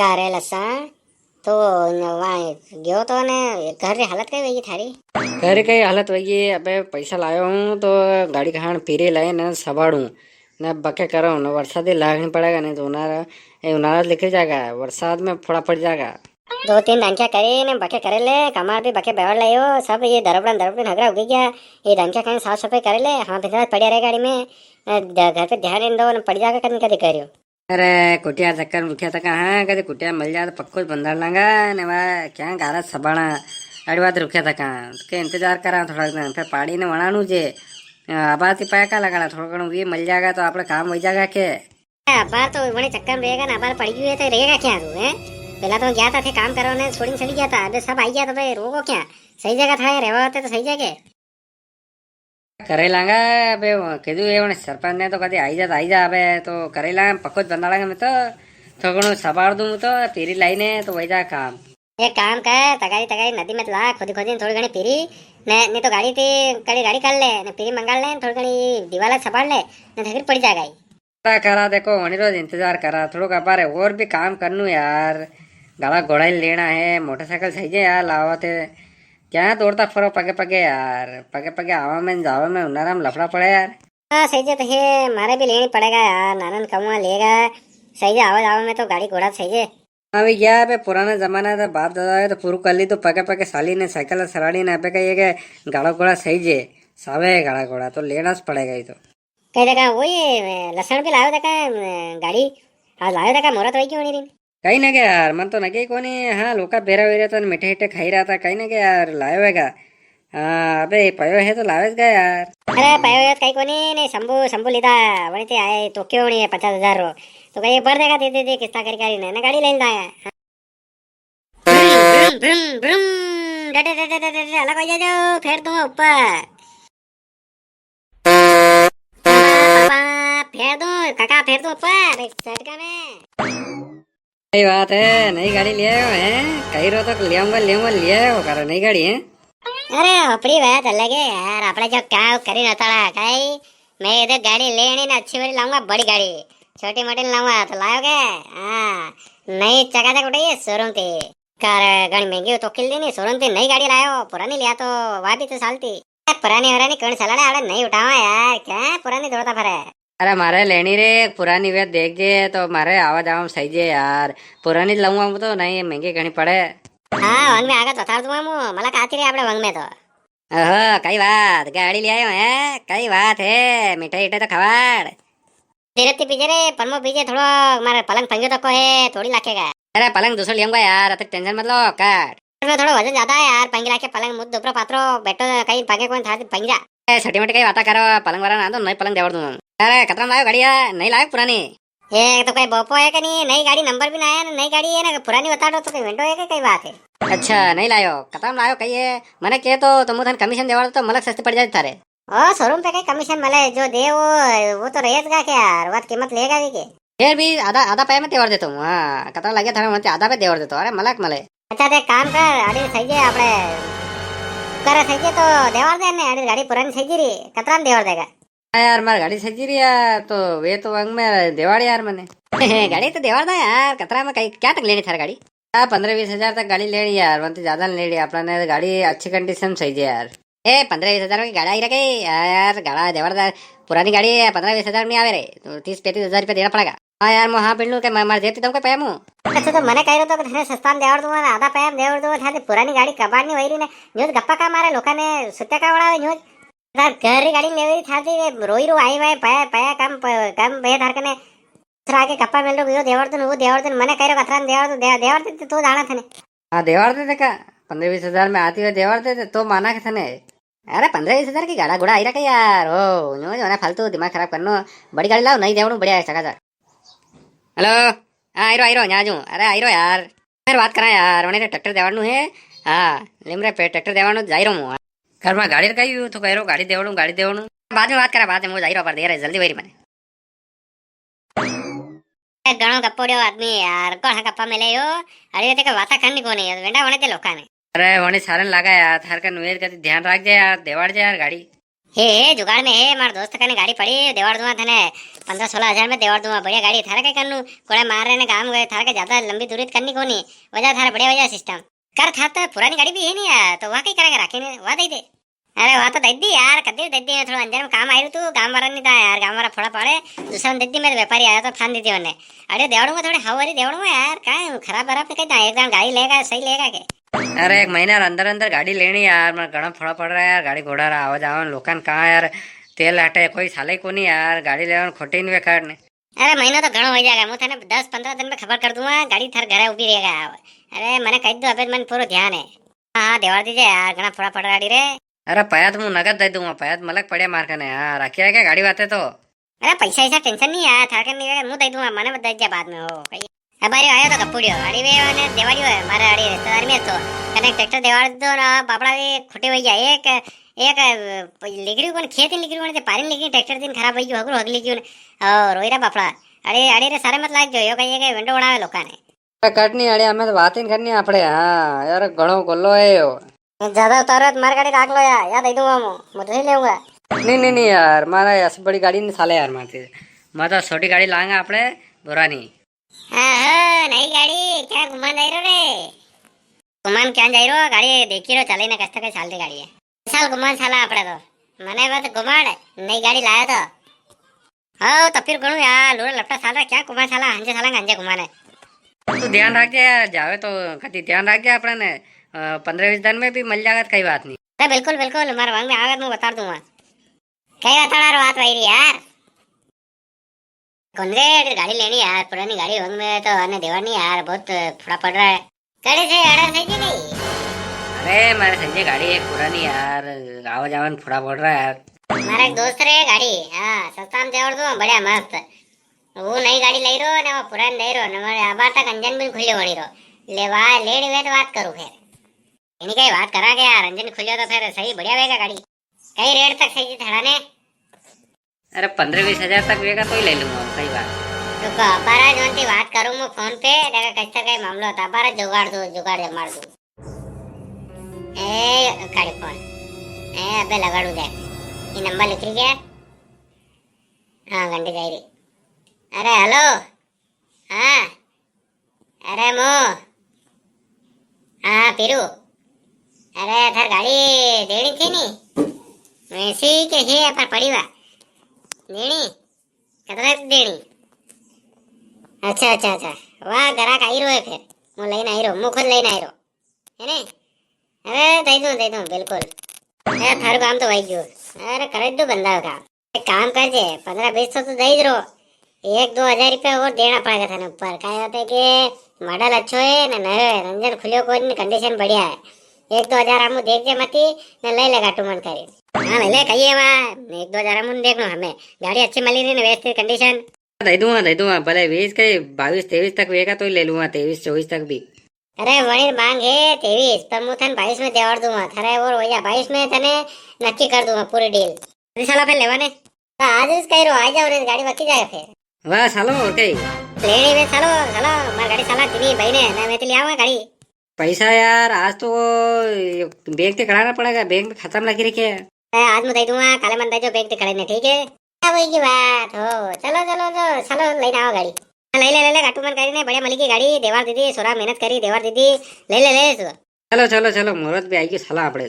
કારે લસણ તો ગયો તો ને ઘરની હાલત કઈ વહી થારી? ઘરે કઈ હાલત વही अबे पैसा लायो हूँ तो गाड़ी कहाँ फिरे लाए न सबाड़ू न बके करो न बरसात ही लागनी पड़ेगा नहीं तो उनारा लिखे जाएगा बरसात में फोड़ा पड़ जाएगा। 2-3 દાંખ્યા કરીને બકે કરે લે કમાર બી બકે બેવડ લાયો सब ये दरबड़न हगरा उगी गया। ये दांख्या कहीं साफ सफाई करे ले हाँ फिर पड़िया रहे गाड़ी में घर पे ध्यान नहीं दो पड़ जाएगा कभी कभी करियो। अरे कुटिया चक्कर मुखिया तक हाँ कभी कुटिया मिल जाए तो पक्को बंदर लांगा ने वह क्या गारा सबाणा अड़ी बात रुकिया था कहाँ के इंतजार करा थोड़ा दिन फिर पाड़ी ने वनाणु जे आबादी पाया का लगाना थोड़ा घणो ये मिल जाएगा तो आपका काम हो जाएगा के अबार तो बड़े चक्कर में रहेगा ना अबार पड़ गई है तो रहेगा क्या तू है? पहला तो गया था थे काम करो ने छोड़ी चली गया था अबे सब आई गया तो भाई रोको क्या सही जगह था रहवा होते तो सही जगह करे लांगा अबे कीधु ये सरपंच ने तो कभी आई जा अबे तो करे लांगा पक्को बंदा लांगा मैं तो थोड़ा घणो सबाड़ दूँ तो पीरी लाइने तो वही जा काम एक काम कर तगारी तगारी नदी में ला खुदी खुदी थोड़ी घनी पीरी ने नहीं तो गाड़ी थी कड़ी गाड़ी कर ले ने पीरी मंगा ले थोड़ी घनी दीवाला सबाड़ ले ने फिर पड़ जाएगा ही करा देखो वही रोज इंतजार करा थोड़ा कपारे और भी काम करनू यार गाड़ा घोड़ा ही लेना है मोटरसाइकिल सही है यार लावा थे क्या दौड़ता फरो पगे पगे यार पगे पगे आवा में जावा में उन्नारा में लफड़ा पड़े यार। हाँ सही है तो है मारे भी लेनी पड़ेगा यार नानन कमुआ लेगा सही है आवाज आवा में तो गाड़ी घोड़ा सही है। अभी क्या है पुराना जमाना था बाप दादा है तो पूरू कर ली तो पगे पगे साली ने साइकिल सराड़ी ने पे कही है कि गाड़ा घोड़ा सही जे सावे है गाड़ा घोड़ा तो लेना पड़ेगा ही तो कई देखा वही लसण भी लायो देखा गाड़ी आज लायो देखा मोरत वही क्यों नहीं रही कहीं ना क्या यार मन तो नगे कोनी हाँ लोका बेरा वेरा तो मीठे हीठे खाई रहा था कहीं ना क्या यार लायो है हाँ अबे पयो है तो लावेज गया यार। अरे पयो कहीं कोनी नहीं शंभू शंभू लीधा वही ते आए तो क्यों नहीं है 50,000 रो तो कहीं भर देगा दे दे किस्ता करी ना गाड़ी ले जाए ब्रुम ब्रुम डटे डटे डटे अलग हो जाओ फिर तुम ऊपर फेर दो काका फेर दो ऊपर झटका में सही बात है नई गाड़ी ले आयो है कहीं रो तो ले आऊंगा करो नई गाड़ी है। अरे अपनी बात अलग है यार अपने जो क्या करी ना ताड़ा कहीं मैं इधर गाड़ी लेनी ना अच्छी वाली लाऊंगा बड़ी गाड़ी छोटी मोटी लाऊंगा तो लाओगे हाँ नई चकाचक उठाइए शोरूम थी कार घनी महंगी तो किल दी शोरूम थी नई गाड़ी लायो पुरानी लिया तो वह भी तो सालती पुरानी वरानी कौन चलाने आड़े नहीं उठावा यार क्या पुरानी दौड़ता फिर अरे मारे लेनी रे पुरानी वे देख जे तो मारे आवाज आवाम सही जे यार पुरानी लाऊंगा तो नहीं महंगी घनी पड़े हाँ वंग में आगा तो थार दूंगा मु मला काती रे आपने वंग में तो ओहो कई बात गाड़ी ले आयो है कई बात है मिठाई इठे तो खवाड़ धीरे पीछे रे परमो पीछे थोड़ा मारे पलंग पंजो तक को है थोड़ी लाखेगा। अरे पलंग दूसरा लियांगा यार अत टेंशन मत लो काट में थोड़ा वजन ज्यादा है यार पंगी लाके पलंग मुद दोपरा पात्रो बैठो कहीं पगे कौन था पंजा छोटी मोटी कई बात करो पलंग वाला ना तो नई पलंग देवर दूं। अरे कतरा लायो गाड़ी है नहीं लायो पुरानी ये तो कोई बोपो है कि नहीं नई गाड़ी नंबर भी ना है नई गाड़ी है ना पुरानी बता दो तो कोई विंडो है कि कई बात है। अच्छा नहीं लायो कतरा लायो कही है मैंने कहे तो तुम धन कमीशन देवर तो मलक सस्ती पड़ जाए थारे ओ शोरूम पे कई कमीशन मिले जो दे वो तो रहेगा क्या यार वो कीमत लेगा भी के फिर भी आधा आधा पैसे में देवर देता हूँ हाँ कतरा लगे थारे मैं आधा पे देवर देता हूँ अरे मलक मले अच्छा देख काम कर अड़ी सही है आपने करे सही है तो देवर दे ने अड़ी गाड़ी पुरानी सही री कतरा में देवर देगा यार मार गाड़ी सजी रही यार तो वे तो वंग में देवाड़ यार मैंने गाड़ी तो देवाड़ था यार कतरा में कहीं क्या तक लेनी था गाड़ी 15-20 हजार तक गाड़ी लेनी यार वंत ज्यादा लेनी अपना ने गाड़ी अच्छी कंडीशन सही है यार ए 15-20 हजार की गाड़ी आई रखी यार गाड़ा देवाड़ पुरानी गाड़ी है 15-20 हजार में आवे रे तो 30-35 हजार रुपया देना पड़ेगा। हाँ यार मैं हाँ पिंडू के मार देती तुमको पैम हूँ अच्छा तो मैंने कह रहा था सस्ता में देवर दूंगा आधा पैम देवर दूंगा था पुरानी गाड़ी कबाड़ नहीं वही ने न्यूज गप्पा का मारे लोका ने सुत्या का बड़ा न्यूज घर गाड़ी ले था रोई रो आई वाई पाया पाया कम बे धार कने आगे गप्पा मिल रो वो देवर्धन मैंने कह रहा कतरा देवर्धन तो जाना था ने हाँ देवर दे का 15-20 हजार में आती हुई देवर दे तो माना के थने अरे 15-20 हजार की गाड़ा घोड़ा आई रखा यार ओ नो जो ना फालतू दिमाग खराब करनो बड़ी गाड़ी लाओ नहीं देवड़ू बढ़िया चका हेलो हाँ आइरो यहाँ जू अरे आइरो यार फिर बात करा यार उन्हें ट्रैक्टर देवाड़ू है हाँ लिमरे पे ट्रैक्टर देवाड़ू जाई रहा हूँ घर में गाड़ी रखाई तो कह रो गाड़ी देवड़ू बाद में बात करा बाद में जाई रहा पर देर जल्दी वही मैंने घणो गप्पोड़ियो आदमी यार कोण गप्पा मिले यो अरे ते का वाता करनी कोनी है वेंडा होने ते लोका ने अरे वने सारन लगा यार थार का नुएर का ध्यान रख जा यार देवाड़ जा यार गाड़ी हे जुगाड़ में हे मार दोस्त कने गाड़ी पड़ी देवाड़ दूंगा थने 15-16 हजार में देवाड़ दूंगा बढ़िया गाड़ी थारा के करनू कोड़े मार रहे ने काम गए थारा के ज्यादा लंबी दूरी करनी कोनी वजह थारा बढ़िया वजह सिस्टम कर था तो पुरानी गाड़ी भी है नहीं यार तो वहाँ कहीं करेंगे राखी ने वहाँ दे दे अरे वहाँ तो दे दी यार कदे दे दी थोड़ा अंजर में काम आई तू काम वाला नहीं था यार काम वाला फोड़ा पड़े दूसरा दे दी मेरे व्यापारी आया तो फान दी थी उन्हें अरे देवड़ूंगा थोड़े हवारी देवड़ूंगा यार कहाँ खराब बराब कहता एकदम गाड़ी लेगा सही लेगा के अरे एक महीना अंदर अंदर गाड़ी लेनी यार मैं घना फोड़ा पड़ रहा है यार गाड़ी घोड़ा रहा आवाज आवन लोकन कहाँ यार तेल हटे कोई साले को नहीं यार गाड़ी लेवन खोटी नहीं बेकार ने अरे महीना तो घणो हो जाएगा मैं थाने 10-15 दिन में खबर कर दूंगा गाड़ी थार घरे उभी रहेगा अरे मैंने कह दो अबे मन पूरा ध्यान है हाँ देवाड़ दीजिए यार घना फोड़ा पड़ गाड़ी रे अरे पयात मुँह नगद दे दूंगा पयात मलक पड़े मार करने यार रखिए है क्या गाड़ी बातें तो अरे पैसा ऐसा टेंशन नहीं है थार के नहीं मुंह दे दूंगा मैंने बता दिया बाद में हो हमारे आया तो कपूड़ियो गाड़ी वे मैंने देवाड़ी है हमारे गाड़ी रिश्तेदार में तो कने ट्रैक्टर देवाड़ दो ना बापड़ा भी खुटे हो गया एक एक लिगरी कोन खेत लिगरी कोन ते पारी लिगरी ट्रैक्टर दिन खराब हो गयो हगरो हगली क्यों और रोईरा बापड़ा अरे अरे रे सारे मत लाग जो यो कहिए के विंडो बनावे लोकाने कटनी अड़े हमें तो बात ही नहीं करनी आपड़े हाँ यार घणो गोलो है यो ज्यादा उतारो तो मार गाड़ी राख लो यार दे दूंगा मुझे ही लेऊंगा नहीं यार मारा ऐसी बड़ी गाड़ी नहीं साले यार मारती मैं तो छोटी गाड़ी लाएंगे आपड़े बुरा नहीं हाँ नई गाड़ी क्या घुमान जाई रो रे घुमान क्या जाई रो गाड़ी देखी रो चले ना कष्ट के साल दी गाड़ी है साल घुमान साला आपड़े तो मने बात घुमाड़ नई गाड़ी लाया तो हाँ तो फिर गणु यार लोड़ा लपटा साला क्या घुमा साला हंजे साला गंजे घुमाने तू ध्यान रख यार जावे तो कति ध्यान रख जा अपने ने 15-20 दिन में भी मिल जाएगा तो कई बात नहीं अरे बिल्कुल बिल्कुल हमारे वांग में आगे मैं बता दूंगा कई बता रहा बात वही यार कौन गाड़ी लेनी यार पुरानी गाड़ी वांग में तो आने देवानी यार बहुत फड़ा पड़ रहा है गाड़ी से आड़ा सही नहीं अरे मेरे संजय गाड़ी एक पुरानी यार आवाज आवन फुड़ा पड़ रहा है यार हमारा एक दोस्त रे गाड़ी हाँ सस्ता में देवड़ दो बढ़िया मस्त वो नई गाड़ी ले रो ने वो पुरानी ले रो ने मारे आबार तक अंजन भी खुले वड़ी रो लेवा लेड़ी वे तो बात करूं फिर इन्हीं कई बात करा के यार अंजन खुले तो फिर सही बढ़िया वेगा गाड़ी कई रेट तक सही थड़ाने अरे 15-20 हजार तक वेगा तो ही ले लूंगा कई बार रुको अबारा जोंती बात करूं मैं फोन पे देखा कैसा कई मामला होता अबारा जुगाड़ मार दो ए गाड़ी फोन ए अबे लगाड़ू दे ये नंबर लिख रही क्या हाँ घंटे जा रही अरे हेलो हाँ अरे मो हाँ पीरू अरे थर गाड़ी देनी थी नी वैसी के है पर पड़ी वा देनी कितना देनी अच्छा अच्छा अच्छा वाह ग्राहक आई रो है फिर मैं लेने आई रो मैं खुद लेने आई रो है नहीं अरे दे दूं बिल्कुल अरे थारू काम तो वही क्यों अरे करे दो बंदा का एक काम कर जे 15-20 तो दे ही रो 1-2 हजार रुपया और देना पड़ेगा थाने ऊपर क्या होता है कि मॉडल अच्छो है ना नयो है रंजन खुलियो कोई कंडीशन बढ़िया है 1-2 हजार हम देख जे मती न ले लेगा टूमन करे हाँ ले कहिए वहाँ 1-2 हजार हम देख लो हमें गाड़ी अच्छी मिली रही ना व्यवस्थित कंडीशन दे दूंगा भले 20 के 22-23 तक वेगा तो ही ले लूंगा 23-24 तक भी अरे वही मांग है 23 पर मैं थन 22 में देवर दूंगा थारे और हो जा 22 में थने नक्की कर दूंगा पूरी डील साला फिर लेवाने आज इस कह रो आ जाओ रे गाड़ी बकी जाए फिर वाह सालो और कई लेनी वे सालो सालो मार गाड़ी साला तिनी बहने ना मैं तो ले आऊंगा गाड़ी पैसा यार आज तो बैंक पे कराना पड़ेगा बैंक में खत्म लगी रखी है आज मैं दे दूंगा काले मन दे जो बैंक पे खड़े ने ठीक है वही की बात हो चलो चलो लेने आओ गाड़ी ले घाटू मन करी ने बढ़िया मली की गाड़ी देवार दीदी सोरा मेहनत करी देवार दीदी ले चलो मुहूर्त भी आएगी साला आपड़े